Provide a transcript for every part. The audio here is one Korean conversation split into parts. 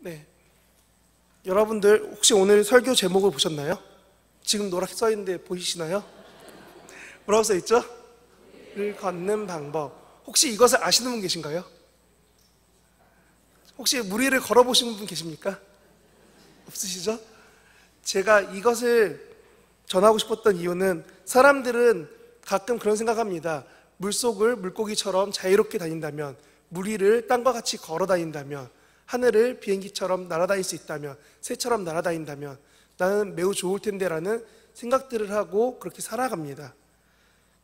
네. 여러분들 혹시 오늘 설교 제목을 보셨나요? 지금 노랗게 써 있는데 보이시나요? 뭐라고 써 있죠? 를 걷는 방법. 혹시 이것을 아시는 분 계신가요? 혹시 물 위를 걸어보신 분 계십니까? 없으시죠? 제가 이것을 전하고 싶었던 이유는 사람들은 가끔 그런 생각합니다. 물속을 물고기처럼 자유롭게 다닌다면, 물 위를 땅과 같이 걸어 다닌다면, 하늘을 비행기처럼 날아다닐 수 있다면, 새처럼 날아다닌다면 나는 매우 좋을 텐데 라는 생각들을 하고 그렇게 살아갑니다.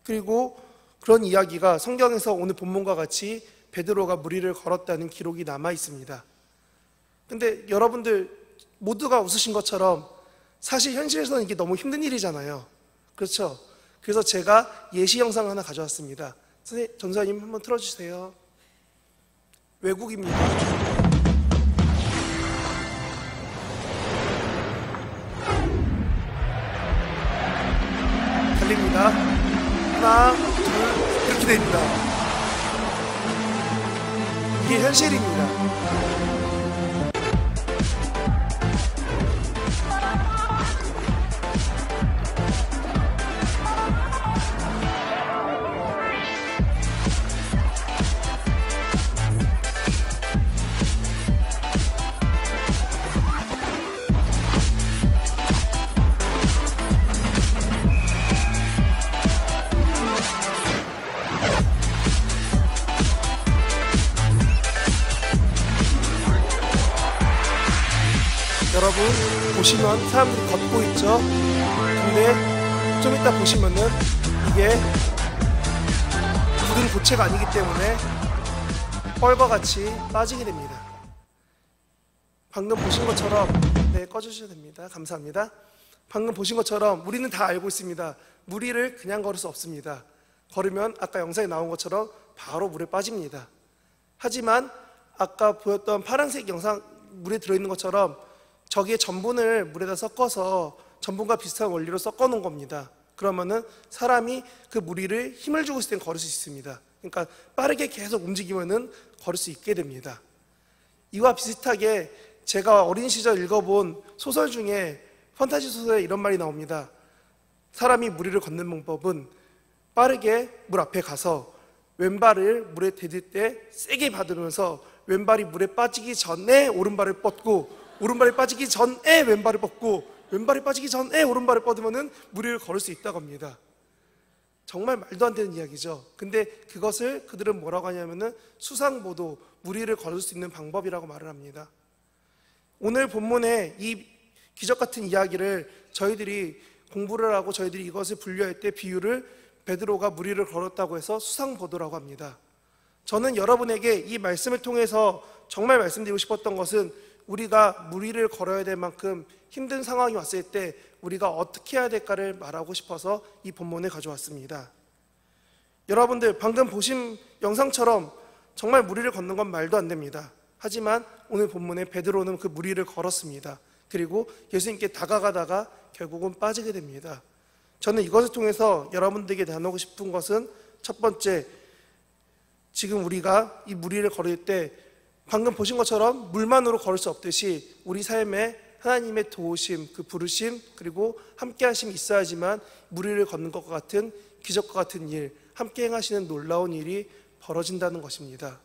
그리고 그런 이야기가 성경에서 오늘 본문과 같이 베드로가 물 위를 걸었다는 기록이 남아 있습니다. 근데 여러분들 모두가 웃으신 것처럼 사실 현실에서는 이게 너무 힘든 일이잖아요. 그렇죠? 그래서 제가 예시 영상 하나 가져왔습니다. 전사님 한번 틀어주세요. 외국입니다. 달립니다. 하나, 둘, 이렇게 됩니다. 이게 현실입니다. 여러분 보시면 사람들이 걷고 있죠? 근데 좀 이따 보시면은 이게 굳은 고체가 아니기 때문에 뻘과 같이 빠지게 됩니다. 방금 보신 것처럼, 네, 꺼주셔도 됩니다. 감사합니다. 방금 보신 것처럼 우리는 다 알고 있습니다. 물 위를 그냥 걸을 수 없습니다. 걸으면 아까 영상에 나온 것처럼 바로 물에 빠집니다. 하지만 아까 보였던 파란색 영상 물에 들어있는 것처럼 저기에 전분을 물에다 섞어서 전분과 비슷한 원리로 섞어 놓은 겁니다. 그러면은 사람이 그 물 위를 힘을 주고 있을 땐 걸을 수 있습니다. 그러니까 빠르게 계속 움직이면은 걸을 수 있게 됩니다. 이와 비슷하게 제가 어린 시절 읽어본 소설 중에 판타지 소설에 이런 말이 나옵니다. 사람이 물 위를 걷는 방법은 빠르게 물 앞에 가서 왼발을 물에 디딜 때 세게 받으면서 왼발이 물에 빠지기 전에 오른발을 뻗고, 오른발이 빠지기 전에 왼발을 뻗고, 왼발이 빠지기 전에 오른발을 뻗으면 물 위를 걸을 수 있다고 합니다. 정말 말도 안 되는 이야기죠. 근데 그것을 그들은 뭐라고 하냐면은 수상보도, 물 위를 걸을 수 있는 방법이라고 말을 합니다. 오늘 본문에 이 기적 같은 이야기를 저희들이 공부를 하고 저희들이 이것을 분류할 때 비유를 베드로가 물 위를 걸었다고 해서 수상보도라고 합니다. 저는 여러분에게 이 말씀을 통해서 정말 말씀드리고 싶었던 것은 우리가 물 위를 걸어야 될 만큼 힘든 상황이 왔을 때 우리가 어떻게 해야 될까를 말하고 싶어서 이 본문을 가져왔습니다. 여러분들 방금 보신 영상처럼 정말 물 위를 걷는 건 말도 안 됩니다. 하지만 오늘 본문에 베드로는 그 물 위를 걸었습니다. 그리고 예수님께 다가가다가 결국은 빠지게 됩니다. 저는 이것을 통해서 여러분들에게 나누고 싶은 것은 첫 번째, 지금 우리가 이 물 위를 걸을 때 방금 보신 것처럼 물만으로 걸을 수 없듯이 우리 삶에 하나님의 도우심, 그 부르심, 그리고 함께 하심이 있어야지만 물 위를 걷는 것과 같은 기적과 같은 일, 함께 행하시는 놀라운 일이 벌어진다는 것입니다.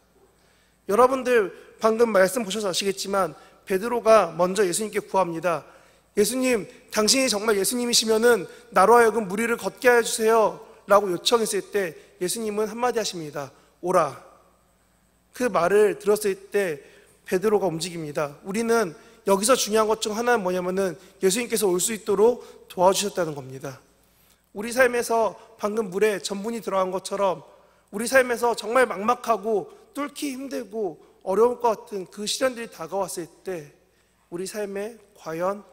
여러분들 방금 말씀 보셔서 아시겠지만 베드로가 먼저 예수님께 구합니다. 예수님, 당신이 정말 예수님이시면은 나로 하여금 물 위를 걷게 하여 주세요 라고 요청했을 때 예수님은 한마디 하십니다. 오라. 그 말을 들었을 때 베드로가 움직입니다. 우리는 여기서 중요한 것 중 하나는 뭐냐면은 예수님께서 올 수 있도록 도와주셨다는 겁니다. 우리 삶에서 방금 물에 전분이 들어간 것처럼 우리 삶에서 정말 막막하고 뚫기 힘들고 어려울 것 같은 그 시련들이 다가왔을 때 우리 삶에 과연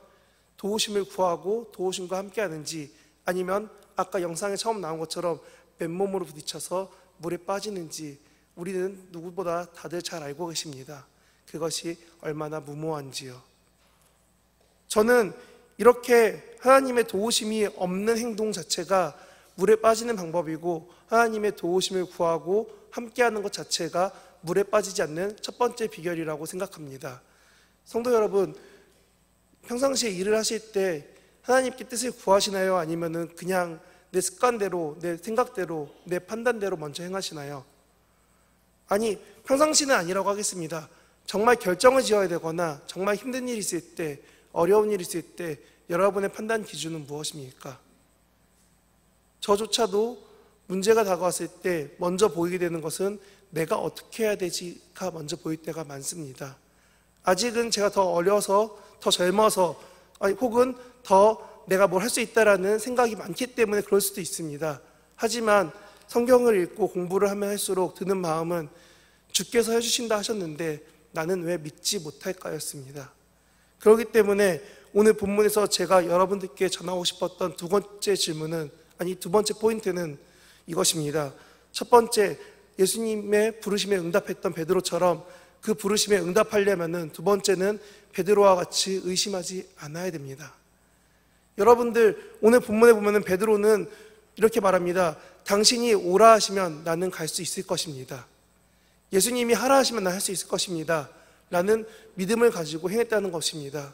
도우심을 구하고 도우심과 함께 하는지, 아니면 아까 영상에 처음 나온 것처럼 맨몸으로 부딪혀서 물에 빠지는지 우리는 누구보다 다들 잘 알고 계십니다. 그것이 얼마나 무모한지요. 저는 이렇게 하나님의 도우심이 없는 행동 자체가 물에 빠지는 방법이고, 하나님의 도우심을 구하고 함께하는 것 자체가 물에 빠지지 않는 첫 번째 비결이라고 생각합니다. 성도 여러분, 평상시에 일을 하실 때 하나님께 뜻을 구하시나요? 아니면은 그냥 내 습관대로, 내 생각대로, 내 판단대로 먼저 행하시나요? 아니, 평상시는 아니라고 하겠습니다. 정말 결정을 지어야 되거나 정말 힘든 일이 있을 때, 어려운 일이 있을 때 여러분의 판단 기준은 무엇입니까? 저조차도 문제가 다가왔을 때 먼저 보이게 되는 것은 내가 어떻게 해야 되지가 먼저 보일 때가 많습니다. 아직은 제가 더 어려서, 더 젊어서, 혹은 더 내가 뭘 할 수 있다라는 생각이 많기 때문에 그럴 수도 있습니다. 하지만 성경을 읽고 공부를 하면 할수록 드는 마음은 주께서 해주신다 하셨는데 나는 왜 믿지 못할까였습니다. 그렇기 때문에 오늘 본문에서 제가 여러분들께 전하고 싶었던 두 번째 포인트는 이것입니다. 첫 번째, 예수님의 부르심에 응답했던 베드로처럼 그 부르심에 응답하려면은 두 번째는 베드로와 같이 의심하지 않아야 됩니다. 여러분들, 오늘 본문에 보면은 베드로는 이렇게 말합니다. 당신이 오라 하시면 나는 갈 수 있을 것입니다. 예수님이 하라 하시면 난 할 수 있을 것입니다. 라는 믿음을 가지고 행했다는 것입니다.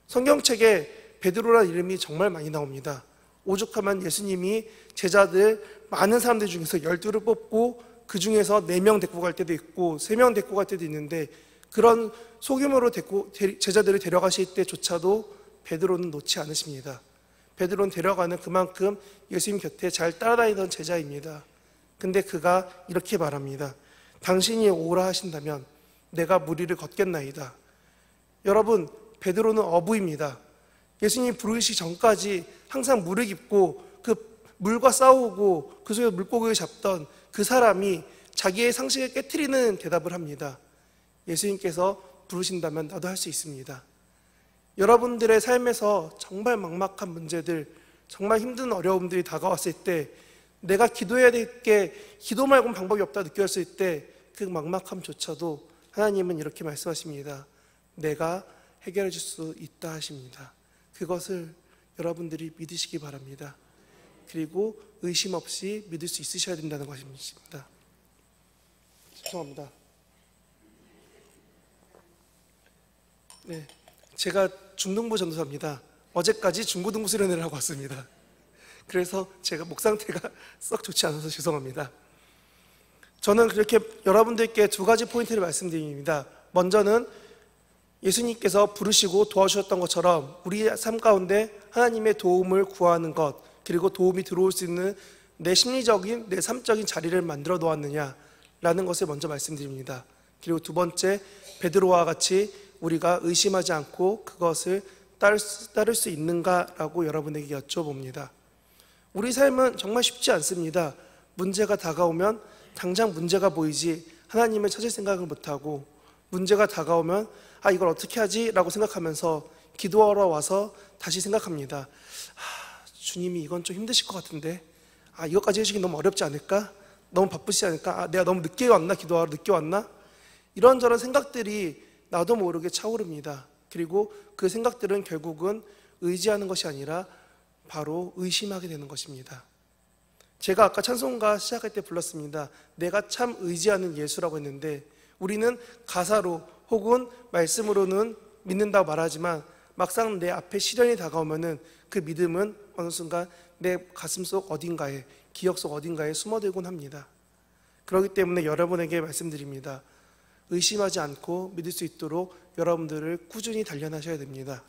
성경책에 베드로라는 이름이 정말 많이 나옵니다. 오죽하면 예수님이 제자들 많은 사람들 중에서 12를 뽑고 그 중에서 4명 데리고 갈 때도 있고 3명 데리고 갈 때도 있는데 그런 소규모로 제자들을 데려가실 때조차도 베드로는 놓지 않으십니다. 베드로는 데려가는 그만큼 예수님 곁에 잘 따라다니던 제자입니다. 근데 그가 이렇게 말합니다. 당신이 오라 하신다면 내가 무리를 걷겠나이다. 여러분, 베드로는 어부입니다. 예수님 부르시기 전까지 항상 물을 깁고 그 물과 싸우고 그 속에 물고기를 잡던 그 사람이 자기의 상식을 깨트리는 대답을 합니다. 예수님께서 부르신다면 나도 할 수 있습니다. 여러분들의 삶에서 정말 막막한 문제들, 정말 힘든 어려움들이 다가왔을 때 내가 기도해야 될 게 기도 말고는 방법이 없다 느꼈을 때 그 막막함조차도 하나님은 이렇게 말씀하십니다. 내가 해결해 줄 수 있다 하십니다. 그것을 여러분들이 믿으시기 바랍니다. 그리고 의심 없이 믿을 수 있으셔야 된다는 것입니다. 죄송합니다. 네, 제가 중등부 전도사입니다. 어제까지 중고등부 수련회를 하고 왔습니다. 그래서 제가 목 상태가 썩 좋지 않아서 죄송합니다. 저는 그렇게 여러분들께 두 가지 포인트를 말씀드립니다. 먼저는 예수님께서 부르시고 도와주셨던 것처럼 우리 삶 가운데 하나님의 도움을 구하는 것, 그리고 도움이 들어올 수 있는 내 심리적인, 내 삶적인 자리를 만들어 놓았느냐라는 것을 먼저 말씀드립니다. 그리고 두 번째, 베드로와 같이 우리가 의심하지 않고 그것을 따를 수 있는가라고 여러분에게 여쭤봅니다. 우리 삶은 정말 쉽지 않습니다. 문제가 다가오면 당장 문제가 보이지 하나님을 찾을 생각을 못하고, 문제가 다가오면 이걸 어떻게 하지? 라고 생각하면서 기도하러 와서 다시 생각합니다. 주님이 이건 좀 힘드실 것 같은데, 이것까지 해주기 너무 어렵지 않을까? 너무 바쁘시지 않을까? 내가 너무 늦게 왔나? 기도하러 늦게 왔나? 이런저런 생각들이 나도 모르게 차오릅니다. 그리고 그 생각들은 결국은 의지하는 것이 아니라 바로 의심하게 되는 것입니다. 제가 아까 찬송가 시작할 때 불렀습니다. 내가 참 의지하는 예수라고 했는데, 우리는 가사로 혹은 말씀으로는 믿는다고 말하지만 막상 내 앞에 시련이 다가오면은 그 믿음은 어느 순간 내 가슴속 어딘가에, 기억 속 어딘가에 숨어들곤 합니다. 그렇기 때문에 여러분에게 말씀드립니다. 의심하지 않고 믿을 수 있도록 여러분들을 꾸준히 단련하셔야 됩니다.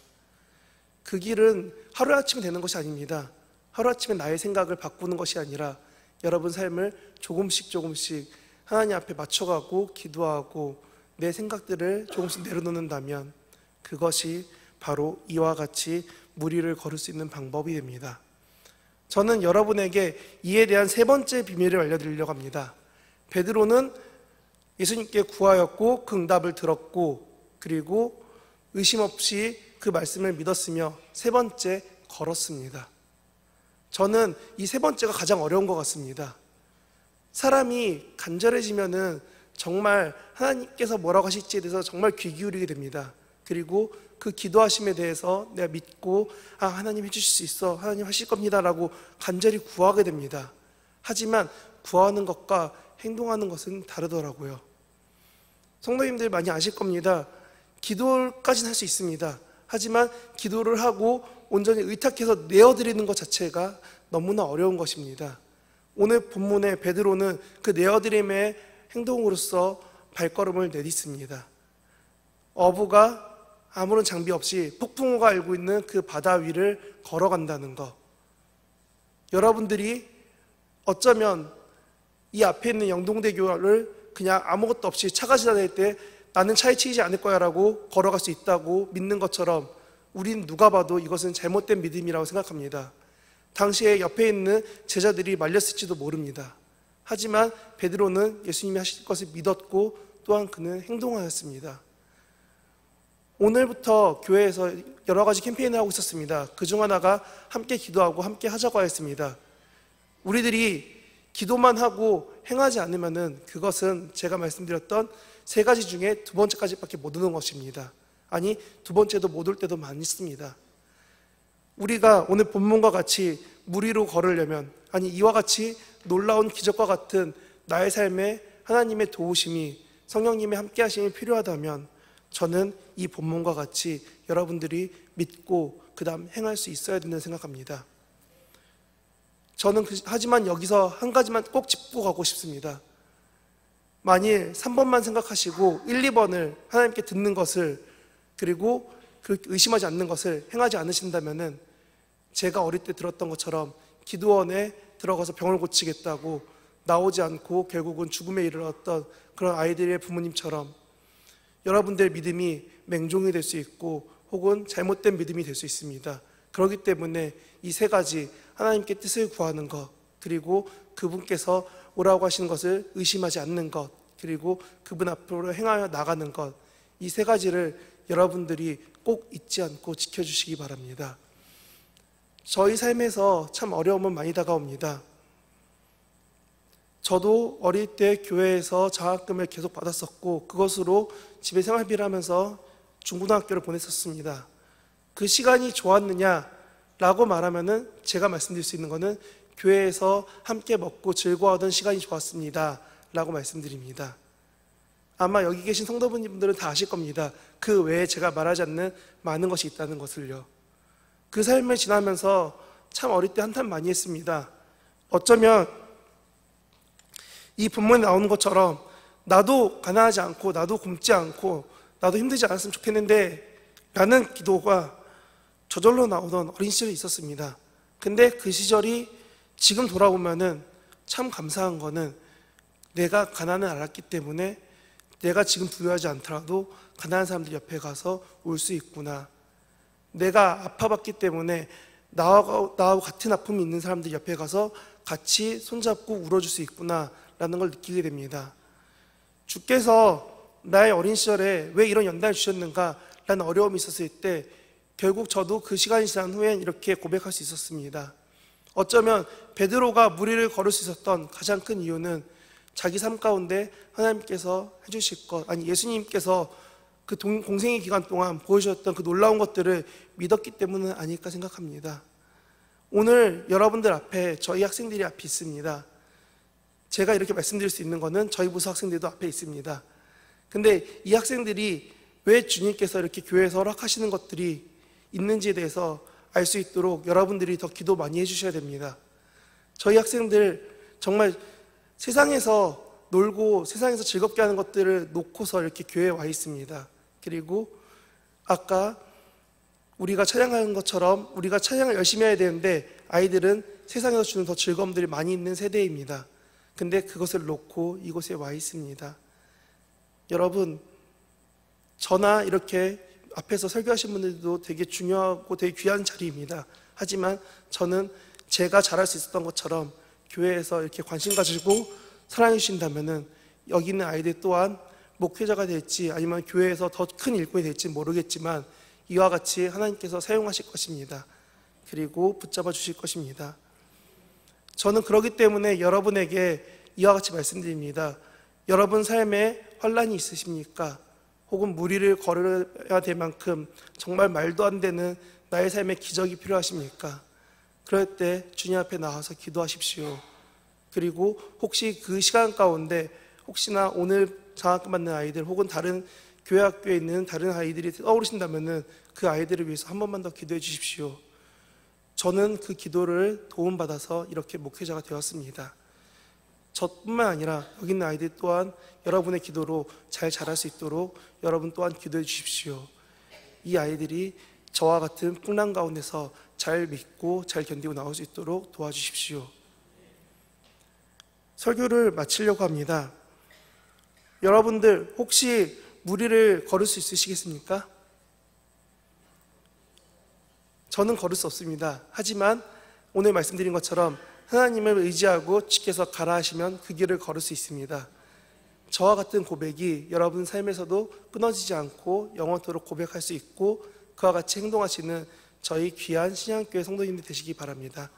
그 길은 하루아침에 되는 것이 아닙니다. 하루아침에 나의 생각을 바꾸는 것이 아니라 여러분 삶을 조금씩 하나님 앞에 맞춰가고 기도하고 내 생각들을 조금씩 내려놓는다면 그것이 바로 이와 같이 무리를 걸을 수 있는 방법이 됩니다. 저는 여러분에게 이에 대한 세 번째 비밀을 알려드리려고 합니다. 베드로는 예수님께 구하였고 그 응답을 들었고, 그리고 의심 없이 그 말씀을 믿었으며 세 번째, 걸었습니다. 저는 이 세 번째가 가장 어려운 것 같습니다. 사람이 간절해지면은 정말 하나님께서 뭐라고 하실지에 대해서 정말 귀 기울이게 됩니다. 그리고 그 기도하심에 대해서 내가 믿고 하나님 해주실 수 있어, 하나님 하실 겁니다 라고 간절히 구하게 됩니다. 하지만 구하는 것과 행동하는 것은 다르더라고요. 성도님들 많이 아실 겁니다. 기도까지는 할 수 있습니다. 하지만 기도를 하고 온전히 의탁해서 내어드리는 것 자체가 너무나 어려운 것입니다. 오늘 본문의 베드로는 그 내어드림의 행동으로서 발걸음을 내딛습니다. 어부가 아무런 장비 없이 폭풍우가 알고 있는 그 바다 위를 걸어간다는 것. 여러분들이 어쩌면 이 앞에 있는 영동대교를 그냥 아무것도 없이 차가 지나다닐 때 나는 차에 치이지 않을 거야 라고 걸어갈 수 있다고 믿는 것처럼 우린 누가 봐도 이것은 잘못된 믿음이라고 생각합니다. 당시에 옆에 있는 제자들이 말렸을지도 모릅니다. 하지만 베드로는 예수님이 하실 것을 믿었고 또한 그는 행동하였습니다. 오늘부터 교회에서 여러 가지 캠페인을 하고 있었습니다. 그중 하나가 함께 기도하고 함께 하자고 하였습니다. 우리들이 기도만 하고 행하지 않으면 그것은 제가 말씀드렸던 세 가지 중에 두 번째까지밖에 못 오는 것입니다. 아니, 두 번째도 못 올 때도 많이 있습니다. 우리가 오늘 본문과 같이 물 위로 걸으려면, 아니 이와 같이 놀라운 기적과 같은 나의 삶에 하나님의 도우심이, 성령님의 함께 하심이 필요하다면 저는 이 본문과 같이 여러분들이 믿고 그 다음 행할 수 있어야 된다고 생각합니다. 저는 하지만 여기서 한 가지만 꼭 짚고 가고 싶습니다. 만일 3번만 생각하시고 1, 2번을 하나님께 듣는 것을, 그리고 의심하지 않는 것을 행하지 않으신다면 제가 어릴 때 들었던 것처럼 기도원에 들어가서 병을 고치겠다고 나오지 않고 결국은 죽음에 이르렀던 그런 아이들의 부모님처럼 여러분들의 믿음이 맹종이 될 수 있고 혹은 잘못된 믿음이 될 수 있습니다. 그렇기 때문에 이 세 가지, 하나님께 뜻을 구하는 것, 그리고 그분께서 오라고 하시는 것을 의심하지 않는 것, 그리고 그분 앞으로 행하여 나가는 것, 이 세 가지를 여러분들이 꼭 잊지 않고 지켜주시기 바랍니다. 저희 삶에서 참 어려움은 많이 다가옵니다. 저도 어릴 때 교회에서 장학금을 계속 받았었고 그것으로 집에 생활비를 하면서 중고등학교를 보냈었습니다. 그 시간이 좋았느냐라고 말하면은 제가 말씀드릴 수 있는 것은 교회에서 함께 먹고 즐거워하던 시간이 좋았습니다 라고 말씀드립니다. 아마 여기 계신 성도분들은 다 아실 겁니다. 그 외에 제가 말하지 않는 많은 것이 있다는 것을요. 그 삶을 지나면서 참 어릴 때 한탄 많이 했습니다. 어쩌면 이 본문에 나오는 것처럼 나도 가난하지 않고 나도 굶지 않고 나도 힘들지 않았으면 좋겠는데 라는 기도가 저절로 나오던 어린 시절이 있었습니다. 근데 그 시절이 지금 돌아보면은 참 감사한 거는 내가 가난을 알았기 때문에 내가 지금 부유하지 않더라도 가난한 사람들 옆에 가서 올 수 있구나. 내가 아파봤기 때문에 나하고 같은 아픔이 있는 사람들 옆에 가서 같이 손잡고 울어줄 수 있구나 라는 걸 느끼게 됩니다. 주께서 나의 어린 시절에 왜 이런 연단을 주셨는가 라는 어려움이 있었을 때 결국 저도 그 시간이 지난 후엔 이렇게 고백할 수 있었습니다. 어쩌면 베드로가 물 위를 걸을 수 있었던 가장 큰 이유는 자기 삶 가운데 하나님께서 해주실 것, 아니 예수님께서 그 공생의 기간 동안 보여주셨던 그 놀라운 것들을 믿었기 때문은 아닐까 생각합니다. 오늘 여러분들 앞에 저희 학생들이 앞에 있습니다. 제가 이렇게 말씀드릴 수 있는 것은 저희 부서 학생들도 앞에 있습니다. 근데 이 학생들이 왜 주님께서 이렇게 교회에서 허락하시는 것들이 있는지에 대해서 알 수 있도록 여러분들이 더 기도 많이 해주셔야 됩니다. 저희 학생들 정말 세상에서 놀고 세상에서 즐겁게 하는 것들을 놓고서 이렇게 교회에 와 있습니다. 그리고 아까 우리가 찬양하는 것처럼 우리가 찬양을 열심히 해야 되는데 아이들은 세상에서 주는 더 즐거움들이 많이 있는 세대입니다. 근데 그것을 놓고 이곳에 와 있습니다. 여러분, 저나 이렇게 앞에서 설교하신 분들도 되게 중요하고 되게 귀한 자리입니다. 하지만 저는 제가 잘할 수 있었던 것처럼 교회에서 이렇게 관심 가지고 사랑해 주신다면은 여기 있는 아이들 또한 목회자가 될지 아니면 교회에서 더 큰 일꾼이 될지 모르겠지만 이와 같이 하나님께서 사용하실 것입니다. 그리고 붙잡아 주실 것입니다. 저는 그렇기 때문에 여러분에게 이와 같이 말씀드립니다. 여러분 삶에 환난이 있으십니까? 혹은 물 위를 걸어야 될 만큼 정말 말도 안 되는 나의 삶에 기적이 필요하십니까? 그럴 때 주님 앞에 나와서 기도하십시오. 그리고 혹시 그 시간 가운데 혹시나 오늘 장학금 받는 아이들 혹은 다른 교회 학교에 있는 다른 아이들이 떠오르신다면 그 아이들을 위해서 한 번만 더 기도해 주십시오. 저는 그 기도를 도움받아서 이렇게 목회자가 되었습니다. 저뿐만 아니라 여기 있는 아이들 또한 여러분의 기도로 잘 자랄 수 있도록 여러분 또한 기도해 주십시오. 이 아이들이 저와 같은 풍랑 가운데서 잘 믿고 잘 견디고 나올 수 있도록 도와주십시오. 설교를 마치려고 합니다. 여러분들 혹시 무리를 걸을 수 있으시겠습니까? 저는 걸을 수 없습니다. 하지만 오늘 말씀드린 것처럼 하나님을 의지하고 주께서 가라 하시면 그 길을 걸을 수 있습니다. 저와 같은 고백이 여러분 삶에서도 끊어지지 않고 영원토록 고백할 수 있고 그와 같이 행동하시는 저희 귀한 신양교회 성도님들 되시기 바랍니다.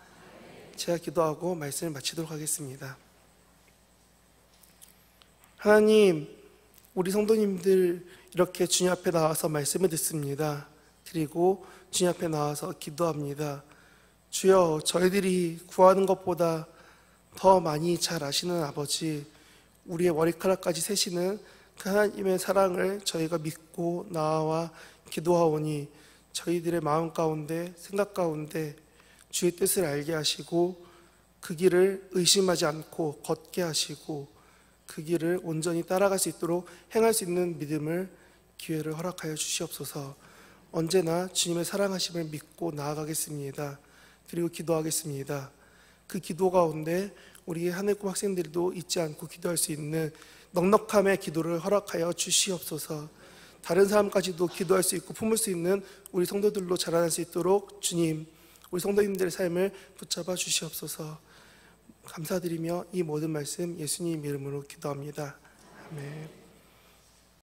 제가 기도하고 말씀을 마치도록 하겠습니다. 하나님, 우리 성도님들 이렇게 주님 앞에 나와서 말씀을 듣습니다. 그리고 주님 앞에 나와서 기도합니다. 주여, 저희들이 구하는 것보다 더 많이 잘 아시는 아버지, 우리의 머리카락까지 세시는 그 하나님의 사랑을 저희가 믿고 나와 기도하오니 저희들의 마음 가운데, 생각 가운데 주의 뜻을 알게 하시고 그 길을 의심하지 않고 걷게 하시고 그 길을 온전히 따라갈 수 있도록 행할 수 있는 믿음을, 기회를 허락하여 주시옵소서. 언제나 주님의 사랑하심을 믿고 나아가겠습니다. 그리고 기도하겠습니다. 그 기도 가운데 우리 하늘꿈 학생들도 잊지 않고 기도할 수 있는 넉넉함의 기도를 허락하여 주시옵소서. 다른 사람까지도 기도할 수 있고 품을 수 있는 우리 성도들로 자라날 수 있도록 주님, 우리 성도님들의 삶을 붙잡아 주시옵소서. 감사드리며 이 모든 말씀 예수님 이름으로 기도합니다. 아멘.